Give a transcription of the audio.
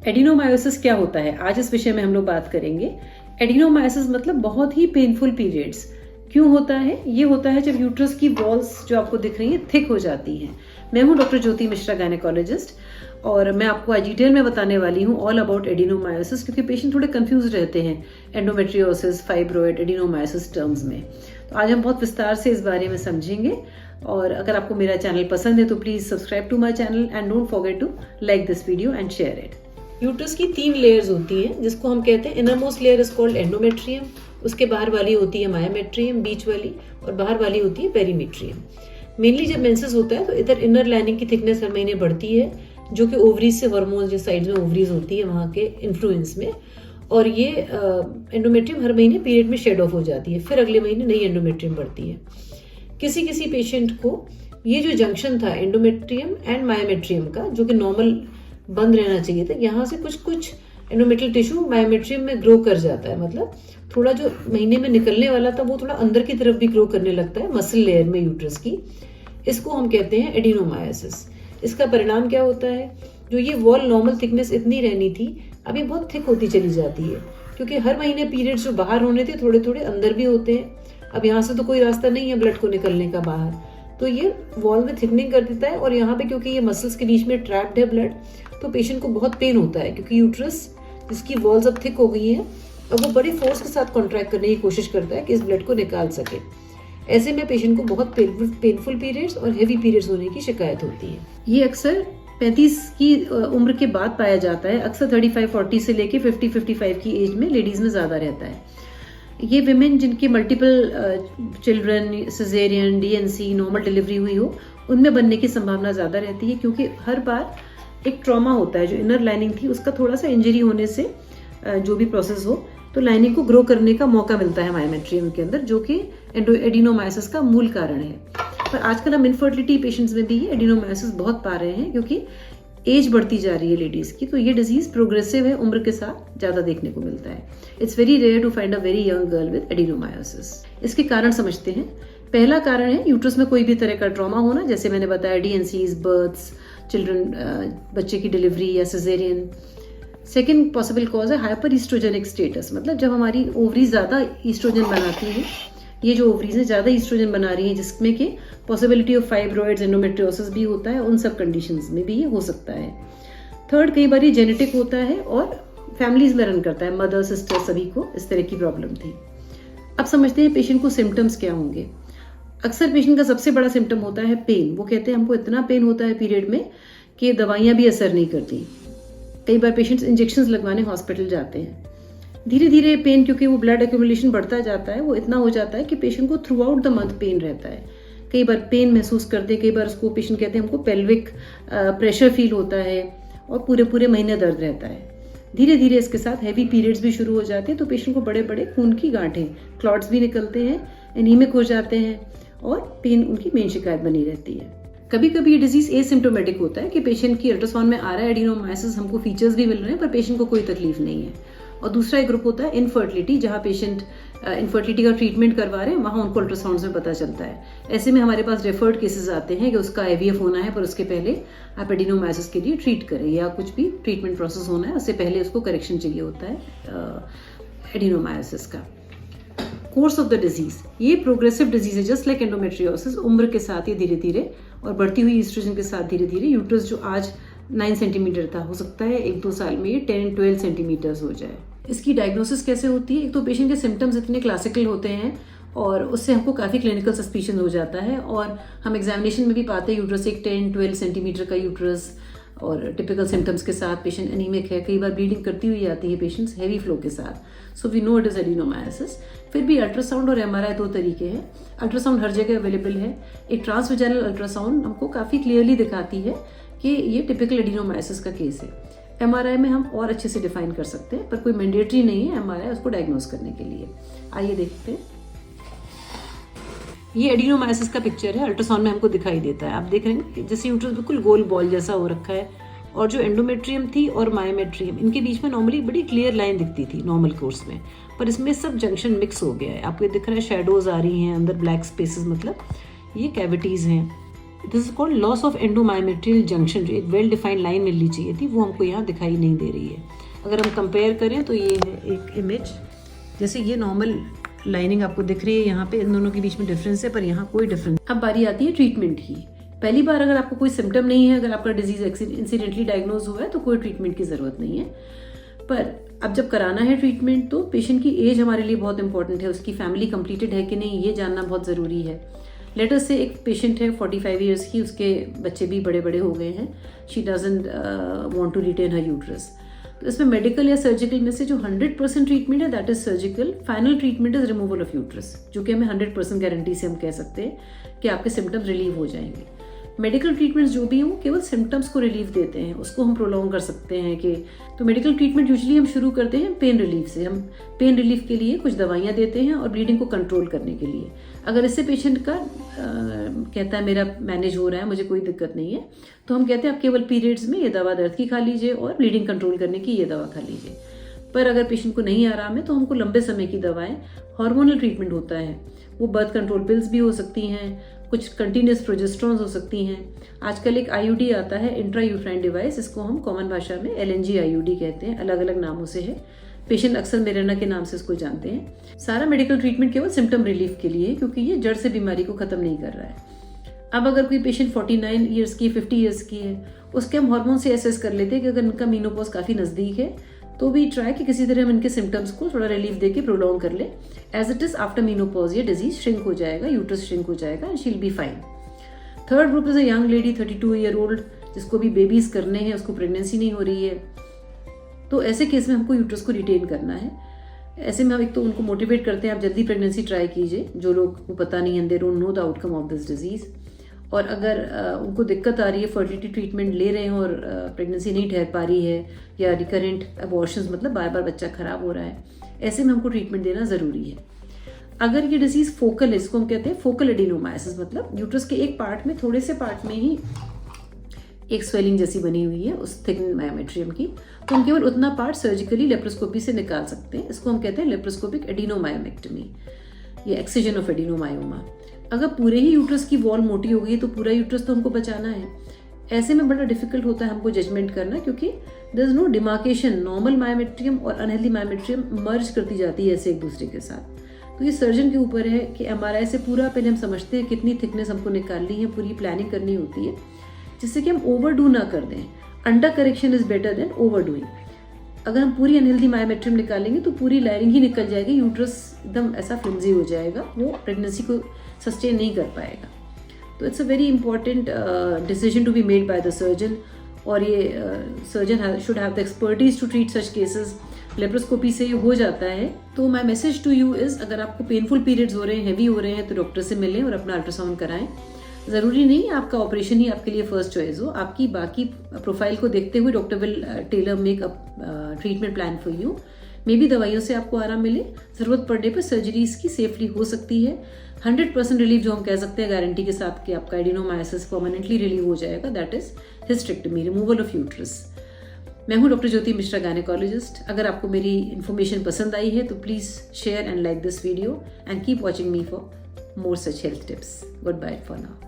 Adenomyosis क्या होता है, आज इस विषय में हम लोग बात करेंगे। एडिनोमायोसिस मतलब बहुत ही पेनफुल पीरियड्स। क्यों होता है? ये होता है जब यूट्रस की वॉल्स जो आपको दिख रही हैं थिक हो जाती हैं। मैं हूँ डॉक्टर ज्योति मिश्रा, गायनेकोलॉजिस्ट, और मैं आपको आज डिटेल में बताने वाली हूँ ऑल अबाउट एडिनोमायोसिस, क्योंकि पेशेंट थोड़े कंफ्यूज रहते हैं एंडोमेट्रियोसिस, फाइब्रॉइड, एडिनोमायोसिस टर्म्स में। तो आज हम बहुत विस्तार से इस बारे में समझेंगे। और अगर आपको मेरा चैनल पसंद है तो please subscribe to my channel and don't forget to like this video and share it. Uterus की 3 लेयर्स होती हैं, जिसको हम कहते हैं innermost layer is called endometrium, उसके बाहर वाली होती है मायोमेट्रियम, बीच वाली, और बाहर वाली होती है पेरीमेट्रियम। मेनली जब मेंसेस होता है तो इधर इनर लाइनिंग की थिकनेस हर महीने बढ़ती है, जो कि ओवरीज से हार्मोन्स जो साइड में ओवरीज होती है वहाँ के इन्फ्लुएंस में, और ये एंडोमेट्रियम हर महीने पीरियड में शेड ऑफ हो जाती है, फिर अगले महीने नई एंडोमेट्रियम बढ़ती है। किसी किसी पेशेंट को ये जो जंक्शन था एंडोमेट्रियम एंड मायोमेट्रियम का, जो कि नॉर्मल बंद रहना चाहिए था, यहाँ से कुछ कुछ एंडोमेट्रियल टिश्यू मायोमेट्रियम में ग्रो कर जाता है। मतलब थोड़ा जो महीने में निकलने वाला था वो थोड़ा अंदर की तरफ भी ग्रो करने लगता है मसल लेयर में यूट्रस की। इसको हम कहते हैं एडिनोमायोसिस। इसका परिणाम क्या होता है? जो ये वॉल नॉर्मल थिकनेस इतनी रहनी थी, अभी बहुत थिक होती चली जाती है, क्योंकि हर महीने पीरियड्स जो बाहर होने थे थोड़े थोड़े अंदर भी होते हैं। अब यहाँ से तो कोई रास्ता नहीं है ब्लड को निकलने का बाहर, तो ये वॉल में थिकनिंग कर देता है, और यहाँ पे क्योंकि ये मसल्स के बीच में ट्रैप्ड है ब्लड, तो पेशेंट को बहुत पेन होता है, क्योंकि यूट्रस जिसकी वॉल्स अब थिक हो गई हैं, अब वो बड़ी फोर्स के साथ कॉन्ट्रैक्ट करने की कोशिश करता है कि इस ब्लड को निकाल सके। ऐसे में पेशेंट को बहुत पेनफुल पीरियड्स और हेवी पीरियड्स होने की शिकायत होती है। ये अक्सर 35 की उम्र के बाद पाया जाता है। अक्सर 35-40 से लेके 50-55 की एज में लेडीज में ज्यादा रहता है। ये विमेन जिनके multiple children, caesarean, DNC, normal delivery हुई हो, उनमें बनने की संभावना ज़्यादा रहती है, क्योंकि हर बार एक ट्रॉमा होता है। जो इनर लाइनिंग थी उसका थोड़ा सा इंजरी होने से जो भी प्रोसेस हो, तो लाइनिंग को ग्रो करने का मौका मिलता है मायोमेट्रियम के अंदर, जो कि एडिनोमायोसिस का मूल कारण है। पर आजकल हम इनफर्टिलिटी पेशेंट्स में भी एडिनोमायोसिस बहुत पा रहे हैं, क्योंकि एज बढ़ती जा रही है लेडीज की, तो ये डिजीज प्रोग्रेसिव है, उम्र के साथ ज्यादा देखने को मिलता है। It's very rare to find a very young girl with adenomyosis. इसके कारण समझते हैं। पहला कारण है यूट्रस में कोई भी तरह का ट्रॉमा होना, जैसे मैंने बताया डीएनसीज, बर्थ्स, चिल्ड्रन, बच्चे की डिलीवरी या सिजेरियन। सेकेंड पॉसिबल कॉज है हाइपर ईस्ट्रोजेनिक स्टेटस, मतलब जब हमारी ओवरी ज्यादा ईस्ट्रोजन बनाती है, ये जो ओवरीज है ज्यादा ईस्ट्रोजन बना रही है, जिसमें कि पॉसिबिलिटी ऑफ फाइब्रॉइड्स, एंडोमेट्रियोसिस भी होता है, उन सब कंडीशंस में भी ये हो सकता है। थर्ड, कई बार ये जेनेटिक होता है और फैमिलीज में रन करता है, मदर, सिस्टर, सभी को इस तरह की प्रॉब्लम थी। अब समझते हैं पेशेंट को सिम्टम्स क्या होंगे। अक्सर पेशेंट का सबसे बड़ा सिम्टम होता है पेन। वो कहते हैं हमको इतना पेन होता है पीरियड में कि दवाइयां भी असर नहीं करती। कई बार पेशेंट्स इंजेक्शंस लगवाने हॉस्पिटल जाते हैं। धीरे धीरे पेन, क्योंकि वो ब्लड एक्यूमुलेशन बढ़ता जाता है, वो इतना हो जाता है कि पेशेंट को throughout the month pain रहता है। कई बार पेन महसूस करते हैं, कई बार उसको पेशेंट कहते हैं हमको पेल्विक प्रेशर फील होता है, और पूरे पूरे महीने दर्द रहता है। धीरे धीरे इसके साथ हैवी पीरियड्स भी शुरू हो जाते हैं, तो पेशेंट को बड़े बड़े खून की गांठें, क्लॉट्स भी निकलते हैं, एनीमिक हो जाते हैं, और पेन उनकी मेन शिकायत बनी रहती है। कभी कभी ये डिजीज एसिम्प्टोमेटिक होता है कि पेशेंट की अल्ट्रासाउंड में आ रहा है एडिनोमायोसिस, हमको फीचर्स भी मिल रहे हैं, पर पेशेंट को कोई तकलीफ नहीं है। और दूसरा एक ग्रुप होता है इनफर्टिलिटी, जहाँ पेशेंट इनफर्टिलिटी का ट्रीटमेंट करवा रहे हैं, वहाँ उनको अल्ट्रासाउंड में पता चलता है। ऐसे में हमारे पास रेफर्ड केसेस आते हैं कि उसका आईवीएफ होना है, पर उसके पहले आप एडिनोमायोसिस के लिए ट्रीट करें, या कुछ भी ट्रीटमेंट प्रोसेस होना है, उससे पहले उसको करेक्शन चाहिए होता है एडिनोमायोसिस का। कोर्स ऑफ द डिजीज, ये प्रोग्रेसिव डिजीज है, जस्ट लाइक एंडोमेट्रियोसिस। उम्र के साथ ये धीरे धीरे और बढ़ती हुई ईस्ट्रोजन के साथ धीरे धीरे यूट्रस जो आज 9 सेंटीमीटर था, हो सकता है 1-2 साल में ये 10-12 सेंटीमीटर्स हो जाए। इसकी डायग्नोसिस कैसे होती है? एक तो पेशेंट के सिम्टम्स इतने क्लासिकल होते हैं, और उससे हमको काफ़ी क्लिनिकल सस्पिशन हो जाता है, और हम एग्जामिनेशन में भी पाते हैं यूट्रस एक 10-12 सेंटीमीटर का यूट्रस, और टिपिकल सिम्टम्स के साथ पेशेंट एनीमिक है, कई बार ब्लीडिंग करती हुई आती है पेशेंट्स हैवी फ्लो के साथ। So we know it is adenomyosis. फिर भी अल्ट्रासाउंड और एमआरआई 2 तरीके हैं। अल्ट्रासाउंड हर जगह अवेलेबल है। एक ट्रांसवेजाइनल अल्ट्रासाउंड हमको काफ़ी क्लियरली दिखाती है कि ये टिपिकल एडिनोमायोसिस का केस है। एमआरआई में हम और अच्छे से डिफाइन कर सकते हैं, पर कोई मैंडेटरी नहीं है एमआरआई उसको डायग्नोज करने के लिए। आइए देखते हैं। ये एडिनोमायोसिस का पिक्चर है, अल्ट्रासाउंड में हमको दिखाई देता है। आप देख रहे हैं जैसे यूट्रस बिल्कुल गोल बॉल जैसा हो रखा है, और जो एंडोमेट्रियम थी और मायोमेट्रियम, इनके बीच में नॉर्मली बड़ी क्लियर लाइन दिखती थी नॉर्मल कोर्स में, पर इसमें सब जंक्शन मिक्स हो गया है। आपको दिख रहा है शेडोज आ रही हैं अंदर, ब्लैक स्पेसेस, मतलब ये कैविटीज हैं। This is called loss of endomyometrial junction, जो एक वेल डिफाइंड लाइन मिलनी चाहिए थी वो हमको यहाँ दिखाई नहीं दे रही है। अगर हम कंपेयर करें तो ये है एक इमेज, जैसे ये नॉर्मल लाइनिंग आपको दिख रही है, यहाँ पे इन दोनों के बीच में डिफरेंस है, पर यहाँ कोई डिफरेंस। अब बारी आती है ट्रीटमेंट की। पहली बार अगर आपको कोई सिम्टम नहीं है, अगर आपका डिजीज इंसिडेंटली डायग्नोज हुआ है तो कोई ट्रीटमेंट की जरूरत नहीं है। पर अब जब कराना है ट्रीटमेंट तो पेशेंट की एज हमारे लिए बहुत इंपॉर्टेंट है, उसकी फैमिली कंप्लीटेड है कि नहीं ये जानना बहुत ज़रूरी है। लेटर से एक पेशेंट है 45 ईयर्स की, उसके बच्चे भी बड़े बड़े हो गए हैं, she doesn't want to retain her uterus. तो इसमें मेडिकल या सर्जिकल में से जो 100% ट्रीटमेंट है that is surgical, final treatment is removal of uterus, जो कि हमें 100% गारंटी से हम कह सकते हैं कि आपके सिम्टम्स रिलीव हो जाएंगे। मेडिकल ट्रीटमेंट्स जो भी हैं वो केवल सिम्टम्स को रिलीव देते हैं, उसको हम प्रोलॉन्ग कर सकते हैं कि तो मेडिकल ट्रीटमेंट यूजुअली हम शुरू करते हैं पेन रिलीफ से। हम पेन रिलीफ के लिए कुछ दवाइयाँ देते हैं और ब्लीडिंग को कंट्रोल करने के लिए। अगर इससे पेशेंट का कहता है मेरा मैनेज हो रहा है, मुझे कोई दिक्कत नहीं है, तो हम कहते हैं आप केवल पीरियड्स में ये दवा दर्द की खा लीजिए और ब्लीडिंग कंट्रोल करने की ये दवा खा लीजिए। पर अगर पेशेंट को नहीं आराम है तो हमको लंबे समय की दवाएं, हार्मोनल ट्रीटमेंट होता है, वो बर्थ कंट्रोल पिल्स भी हो सकती हैं, कुछ कंटिन्यूस प्रोजेस्ट्रॉन्स हो सकती हैं। आजकल एक आईयूडी आता है, इंट्रा यूट्राइन डिवाइस, इसको हम कॉमन भाषा में LNG आईयूडी कहते हैं, अलग अलग नामों से है। पेशेंट अक्सर मेरेना के नाम से इसको जानते हैं। सारा मेडिकल ट्रीटमेंट केवल सिम्टम रिलीफ के लिए है, क्योंकि ये जड़ से बीमारी को खत्म नहीं कर रहा है। अब अगर कोई पेशेंट 49 ईयर्स की, 50 ईयर्स की है, उसके हम हार्मोन से असेस कर लेते हैं कि अगर इनका मीनोपॉज काफ़ी नज़दीक है तो भी ट्राई कि किसी तरह हम इनके सिम्टम्स को थोड़ा रिलीफ देके प्रोलॉन्ग कर ले। As it is after menopause ये डिजीज श्रिंक हो जाएगा, यूट्रस श्रिंक हो जाएगा and she will be fine. Third group is a young lady 32 year old, जिसको भी बेबीज करने हैं, उसको प्रेगनेंसी नहीं हो रही है, तो ऐसे केस में हमको यूट्रस को रिटेन करना है। ऐसे में हम एक तो उनको मोटिवेट करते हैं आप जल्दी प्रेगनेंसी ट्राई कीजिए, जो लोग को पता नहीं है, they don't know the outcome of this disease. और अगर उनको दिक्कत आ रही है, फर्टिलिटी ट्रीटमेंट ले रहे हैं और प्रेगनेंसी नहीं ठहर पा रही है, या रिकरेंट अबॉर्शंस मतलब बार बार बच्चा खराब हो रहा है, ऐसे में हमको ट्रीटमेंट देना ज़रूरी है। अगर ये डिजीज़ फोकल है, इसको हम कहते हैं फोकल एडिनोमायोसिस, मतलब यूट्रस के एक पार्ट में, थोड़े से पार्ट में ही एक स्वेलिंग जैसी बनी हुई है उस थिकन मायोमेट्रियम की, तो हम केवल उतना पार्ट सर्जिकली लेप्रोस्कोपी से निकाल सकते हैं। इसको हम कहते हैं लेप्रोस्कोपिक एडिनोमायोमेक्टमी या एक्सिजन ऑफ एडिनोमायोमा। अगर पूरे ही यूट्रस की वॉल मोटी हो गई तो पूरा यूट्रस तो हमको बचाना है। ऐसे में बड़ा डिफिकल्ट होता है हमको जजमेंट करना, क्योंकि there is no demarcation, normal myometrium और अनहेल्दी मायोमेट्रियम मर्ज करती जाती है ऐसे एक दूसरे के साथ। तो ये सर्जन के ऊपर है कि MRI से पूरा पहले हम समझते हैं कितनी थिकनेस हमको निकालनी है, पूरी प्लानिंग करनी होती है, जिससे कि हम ओवरडू ना कर दें। Under correction is better than overdoing. अगर हम पूरी अनहेल्दी मायोमेट्रियम निकालेंगे तो पूरी लाइनिंग ही निकल जाएगी, यूट्रस एकदम ऐसा फ्लिमजी हो जाएगा, वो प्रेगनेंसी को सस्टेन नहीं कर पाएगा। तो it's a very important decision to be made by the surgeon, और ये surgeon should have the expertise to treat such cases. Laparoscopy से ये हो जाता है। तो my message to you is, अगर आपको पेनफुल पीरियड्स हो रहे हैं, हैवी हो रहे हैं, तो डॉक्टर से मिलें और अपना अल्ट्रासाउंड कराएं। ज़रूरी नहीं आपका ऑपरेशन ही आपके लिए फर्स्ट चॉइस हो, आपकी बाकी प्रोफाइल को देखते हुए doctor will tailor make a treatment plan for you. Maybe दवाइयों से आपको आराम मिले, ज़रूरत पड़ने पर सर्जरीज की सेफली हो सकती है। 100% रिलीफ जो हम कह सकते हैं गारंटी के साथ कि आपका एडिनोमायोसिस परमानेंटली रिलीव हो जाएगा, that is hysterectomy, removal of uterus. मैं हूँ डॉक्टर ज्योति मिश्रा, गायनेकोलॉजिस्ट। अगर आपको मेरी इन्फॉर्मेशन पसंद आई है तो please share and like this video and keep watching me for more such health tips. Goodbye for now.